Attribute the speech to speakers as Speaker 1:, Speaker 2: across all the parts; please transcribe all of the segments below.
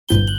Speaker 1: Quickly,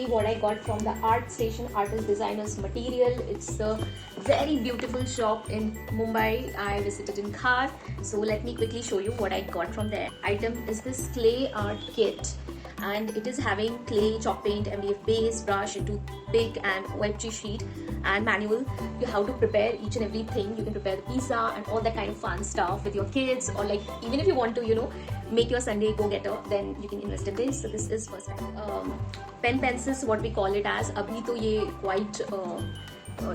Speaker 1: what I got from the Art Station Artist Designers Material. It's a very beautiful shop in Mumbai. I visited in Khar. So let me quickly show you what I got from there. Item is this clay art kit, and it is having clay, chalk paint, MDF base, brush, toothpick and OFG sheet and manual. You how to prepare each and everything. You can prepare the pizza and all that kind of fun stuff with your kids, or like even if you want to, make your Sunday go-getter, then you can invest in this. So this is first time. Pen pencils, what we call it as. Abhi to ye quite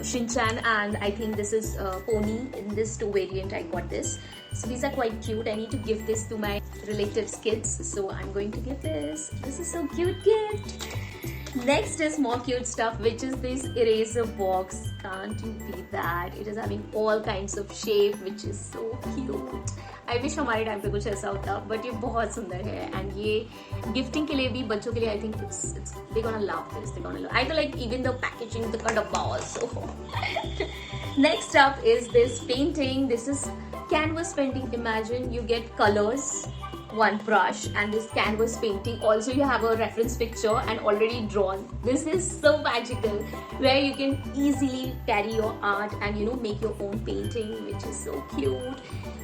Speaker 1: Shinchan, and I think this is Pony. In this two variant I got this. So these are quite cute. I need to give this to my relatives' kids, so I'm going to give this. This is so cute gift. Next is more cute stuff, which is this eraser box. Can't you beat that? It is having all kinds of shape, which is so cute. I wish हमारे time पे कुछ ऐसा होता, but ये बहुत सुंदर है, and ये गिफ्टिंग के लिए भी, बच्चों के लिए I think it's they gonna love this. They gonna love. I feel like even the packaging, the डब्बा also. Next up is this painting. This is canvas painting. Imagine you get colors, one brush, and this canvas painting. Also you have a reference picture and already drawn. This is so magical, where you can easily carry your art and make your own painting, which is so cute.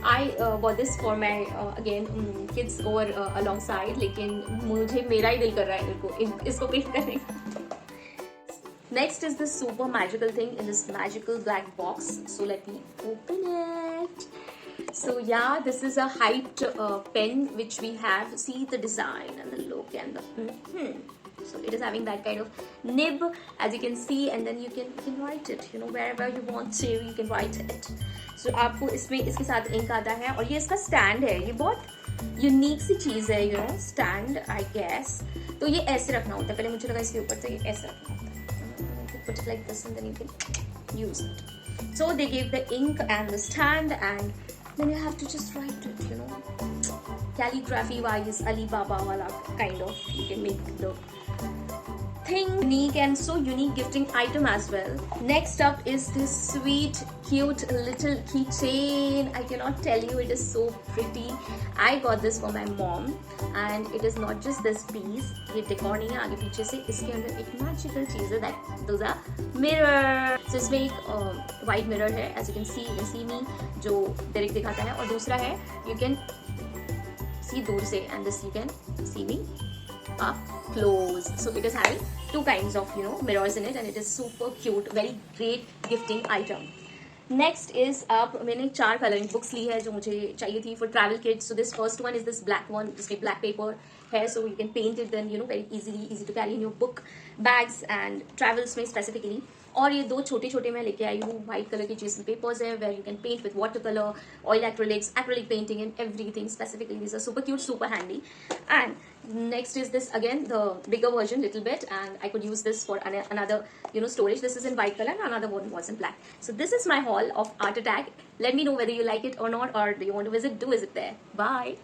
Speaker 1: I bought this for my again kids over alongside, लेकिन मुझे मेरा ही दिल कर रहा है इसको paint करने का. Next is this super magical thing in this magical black box. So let me open it. So yeah, this is a hyped pen which we have. See the design and the look and the So it is having that kind of nib, as you can see, and then you can write it, wherever you want to, you can write it. So आपको इसमें इसके साथ ink आता है, और ये इसका stand है. ये बहुत यूनिक सी चीज़ है, स्टैंड आई गेस. तो ये ऐसे रखना होता है. पहले मुझे लगा इसके ऊपर से ये ऐसे रखना होता है. Put it like this and then you can use it. So they gave the ink and the stand, and then you have to just write it, calligraphy wise, Alibaba wala kind of. You can make the thing unique, and so unique gifting item as well. Next up is this sweet cute little keychain. I cannot tell you, it is so pretty. I got this for my mom, and it is not just this piece. ये decor नहीं है आगे पीछे से. इसके अंदर एक magical चीज़ है, that those are mirror. So इसमें एक white mirror है, as you can see me, जो direct दिखाता है, और दूसरा है you can see दूर से, and this you can see me up close. So it is having two kinds of mirrors in it, and it is super cute, very great gifting item. Next is up मैंने 4 coloring books ली है जो मुझे चाहिए थी for travel kits. So this first one is this black one, जिसमें black paper है, so you can paint it then very easy to carry in your book bags and travels में specifically. और ये 2 छोटे मैं लेके आई हूँ व्हाइट कलर की जिसमें पेपर्स है, where you can paint with watercolor, oil acrylics, acrylic painting and everything. Specifically these are super cute, super handy. And next is this again, the bigger version little bit, and I could use this for another storage. This is in white color and another one was in black. So this is my haul of Art Attack. Let me know whether you like it or not, or do you want to visit, do visit there. Bye.